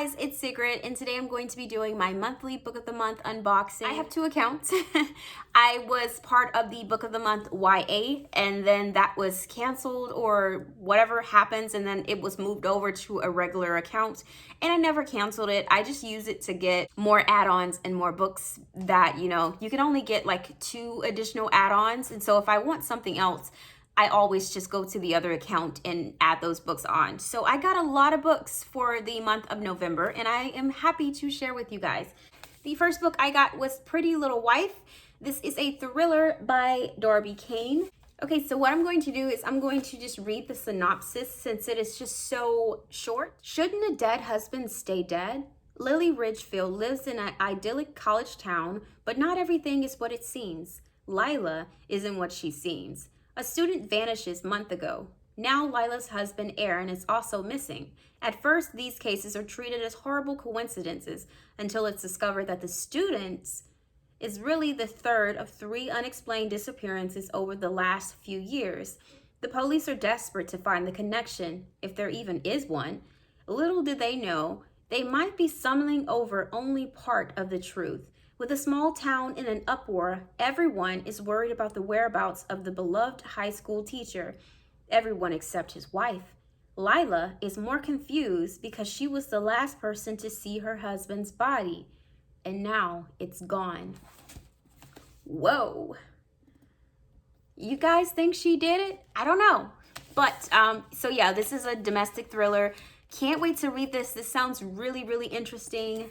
guys, it's Sigrid, and today I'm going to be doing my monthly Book of the Month unboxing. I have two accounts. I was part of the Book of the Month YA, and then that was canceled or whatever happens, and then it was moved over to a regular account, and I never canceled it. I just use it to get more add-ons and more books that, you know, you can only get like 2 additional add-ons, and so if I want something else, I always just go to the other account and add those books on. So I got a lot of books for the month of November, and I am happy to share with you guys. The first book I got was Pretty Little Wife. This is a thriller by Darby Kane. Okay, so what I'm going to do is I'm going to just read the synopsis since it is just so short. Shouldn't a dead husband stay dead? Lily Ridgefield lives in an idyllic college town, but not everything is what it seems. Lila isn't what she seems. A student vanishes month ago. Now Lila's husband Aaron is also missing. At first, these cases are treated as horrible coincidences until it's discovered that the student is really the third of 3 unexplained disappearances over the last few years. The police are desperate to find the connection, if there even is one. Little do they know, they might be stumbling over only part of the truth. With a small town in an uproar, everyone is worried about the whereabouts of the beloved high school teacher. Everyone except his wife. Lila is more confused because she was the last person to see her husband's body, and now it's gone. Whoa. You guys think she did it? I don't know. But, so yeah, this is a domestic thriller. Can't wait to read this. This sounds really, really interesting.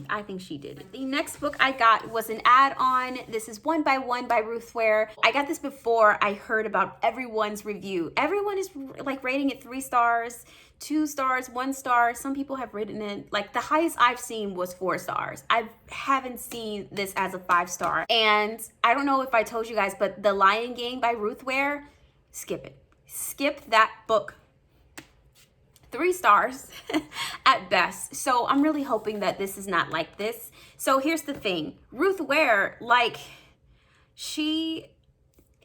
I think she did it. The next book I got was an add-on. This is One by One by Ruth Ware. I got this before I heard about everyone's review. Everyone is like rating it 3 stars, 2 stars, 1 star. Some people have written it, like the highest I've seen was 4 stars. I haven't seen this as a 5-star. And I don't know if I told you guys, but The Lion Game by Ruth Ware, skip it. Skip that book. 3 stars at best. So I'm really hoping that this is not like this. So here's the thing. Ruth Ware, like,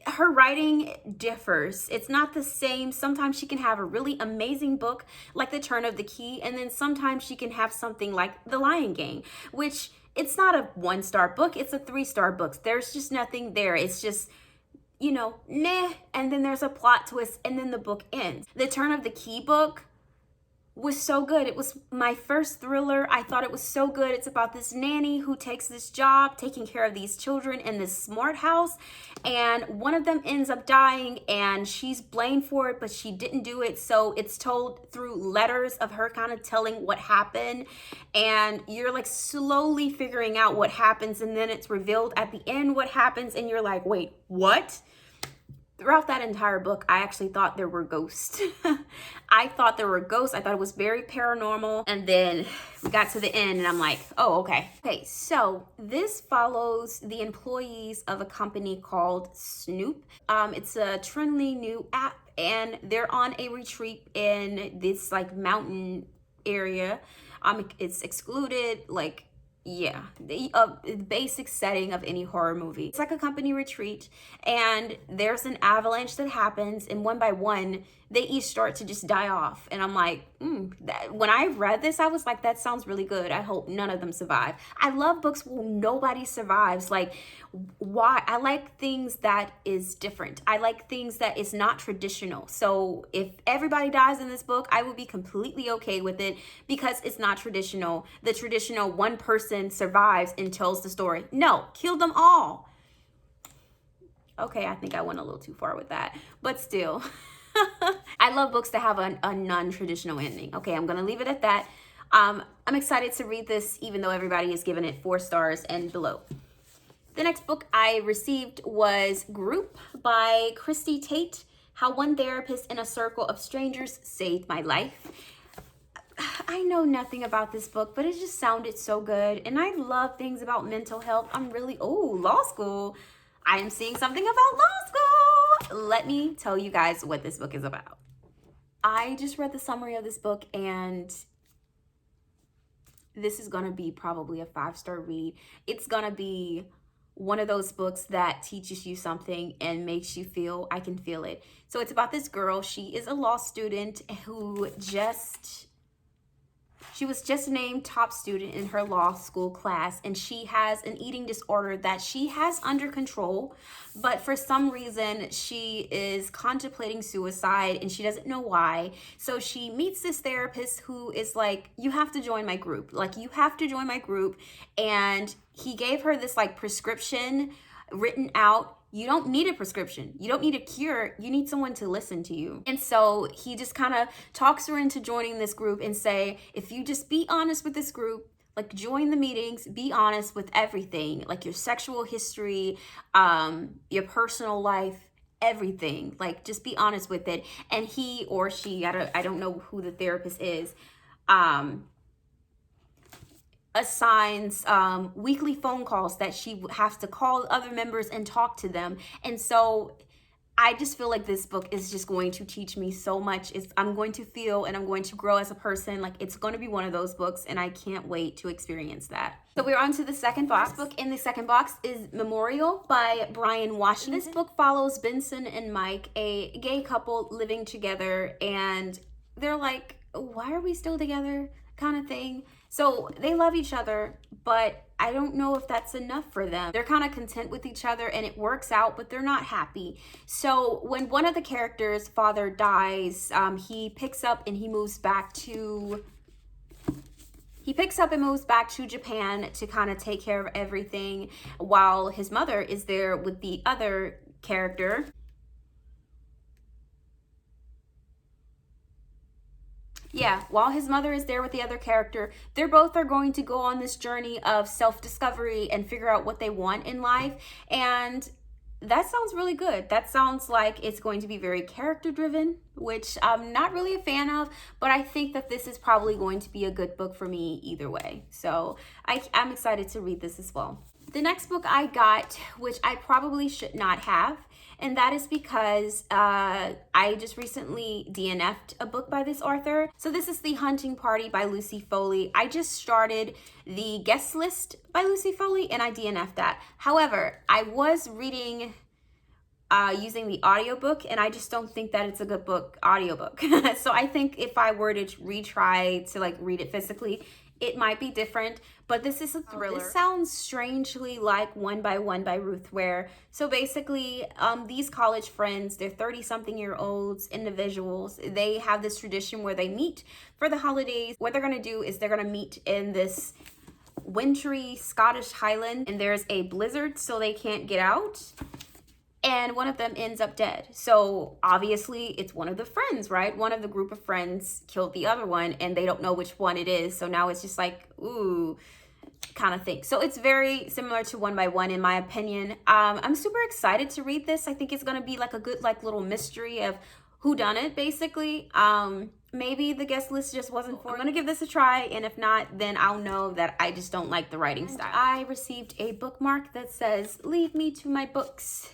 her writing differs. It's not the same. Sometimes she can have a really amazing book like The Turn of the Key, and then sometimes she can have something like The Lion Game, which it's not a 1-star book. It's a 3-star book. There's just nothing there. It's just, you know, meh, and then there's a plot twist, and then the book ends. The Turn of the Key book was so good. It was my first thriller. I thought it was so good. It's about this nanny who takes this job taking care of these children in this smart house, and one of them ends up dying and she's blamed for it, but she didn't do it. So it's told through letters of her kind of telling what happened, and you're like slowly figuring out what happens, and then it's revealed at the end what happens, and you're like, wait, what? Throughout that entire book, I actually thought there were ghosts. I thought there were ghosts. I thought it was very paranormal. And then we got to the end and I'm like, oh, okay. Okay, so this follows the employees of a company called Snoop. It's a trendy new app, and they're on a retreat in this like mountain area. It's excluded, like, yeah, the basic setting of any horror movie. It's like a company retreat, and there's an avalanche that happens, and one by one, they each start to just die off. And I'm like, when I read this, I was like, that sounds really good. I hope none of them survive. I love books where nobody survives. Like, why? I like things that is different. I like things that is not traditional. So if everybody dies in this book, I would be completely okay with it because it's not traditional. The traditional one person survives and tells the story. No, kill them all. Okay, I think I went a little too far with that, but still. I love books that have a non-traditional ending. Okay, I'm gonna leave it at that. I'm excited to read this, even though everybody is giving it 4 stars and below. The next book I received was Group by Christy Tate, How One Therapist in a Circle of Strangers Saved My Life. I know nothing about this book, but it just sounded so good, and I love things about mental health. I'm really, law school. I am seeing something about law school. Let me tell you guys what this book is about. I just read the summary of this book, and this is gonna be probably a 5-star read. It's gonna be one of those books that teaches you something and makes you feel, I can feel it. So it's about this girl. She is a law student who just She was just named top student in her law school class, and she has an eating disorder that she has under control, but for some reason she is contemplating suicide and she doesn't know why. So she meets this therapist who is like, you have to join my group. Like, you have to join my group. And he gave her this like prescription written out. You don't need a prescription. You don't need a cure. You need someone to listen to you. And so he just kind of talks her into joining this group and say, if you just be honest with this group, like join the meetings, be honest with everything, like your sexual history, your personal life, everything, like just be honest with it. And he or she, I don't know who the therapist is, assigns weekly phone calls that she has to call other members and talk to them. And so I just feel like this book is just going to teach me so much. I'm going to feel and I'm going to grow as a person. Like, it's going to be one of those books, and I can't wait to experience that. So we're on to the second box. This book in the second box is Memorial by Bryan Washington. This book follows Benson and Mike, a gay couple living together, and they're like, why are we still together, kind of thing. So they love each other, but I don't know if that's enough for them. They're kind of content with each other and it works out, but they're not happy. So when one of the characters' father dies, he picks up and moves back to Japan to kind of take care of everything, while his mother is there with the other character. Yeah, while his mother is there with the other character, they're both are going to go on this journey of self-discovery and figure out what they want in life. And that sounds really good. That sounds like it's going to be very character driven, which I'm not really a fan of, but I think that this is probably going to be a good book for me either way. So I'm excited to read this as well. The next book I got, which I probably should not have, and that is because I just recently DNF'd a book by this author. So this is The Hunting Party by Lucy Foley. I just started The Guest List by Lucy Foley and I DNF'd that. However, I was reading using the audiobook, and I just don't think that it's a good book audiobook. So I think if I were to retry to like read it physically, it might be different, but this is a thriller. This sounds strangely like One by One by Ruth Ware. So basically, these college friends, they're 30-something-year-olds, individuals. They have this tradition where they meet for the holidays. What they're gonna do is they're gonna meet in this wintry Scottish Highland, and there's a blizzard, so they can't get out. And one of them ends up dead. So obviously it's one of the friends, right? One of the group of friends killed the other one, and they don't know which one it is. So now it's just like, ooh, kind of thing. So it's very similar to One by One in my opinion. I'm super excited to read this. I think it's gonna be like a good like little mystery of whodunit basically. Maybe The Guest List just wasn't for me. I'm gonna give this a try, and if not, then I'll know that I just don't like the writing style. I received a bookmark that says, "Leave me to my books."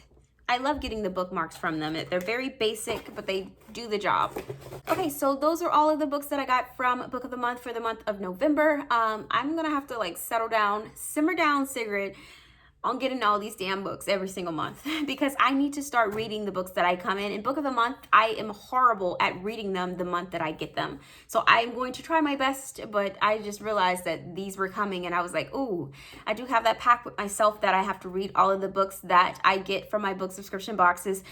I love getting the bookmarks from them. They're very basic, but they do the job. Okay, so those are all of the books that I got from Book of the Month for the month of November. I'm gonna have to like settle down, simmer down, Sigrid, on getting all these damn books every single month because I need to start reading the books that I come in Book of the Month. I am horrible at reading them the month that I get them. So I'm going to try my best, but I just realized that these were coming and I was like, ooh, I do have that pact with myself that I have to read all of the books that I get from my book subscription boxes.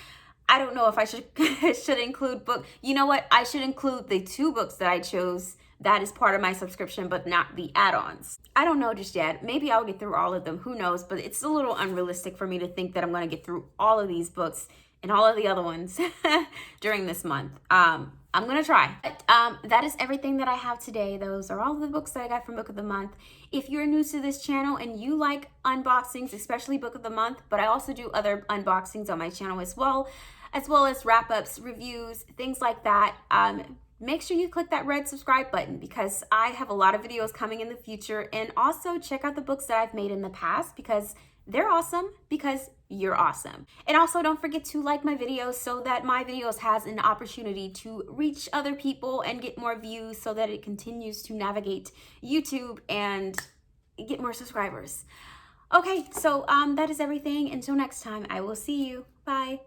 I don't know if I should include book. You know what? I should include the 2 books that I chose that is part of my subscription, but not the add-ons. I don't know just yet. Maybe I'll get through all of them. Who knows? But it's a little unrealistic for me to think that I'm going to get through all of these books and all of the other ones during this month. I'm going to try. But, that is everything that I have today. Those are all the books that I got from Book of the Month. If you're new to this channel and you like unboxings, especially Book of the Month, but I also do other unboxings on my channel as well as wrap-ups, reviews, things like that. Make sure you click that red subscribe button because I have a lot of videos coming in the future, and also check out the books that I've made in the past because they're awesome, because you're awesome. And also don't forget to like my videos so that my videos has an opportunity to reach other people and get more views so that it continues to navigate YouTube and get more subscribers. Okay, so that is everything. Until next time, I will see you. Bye.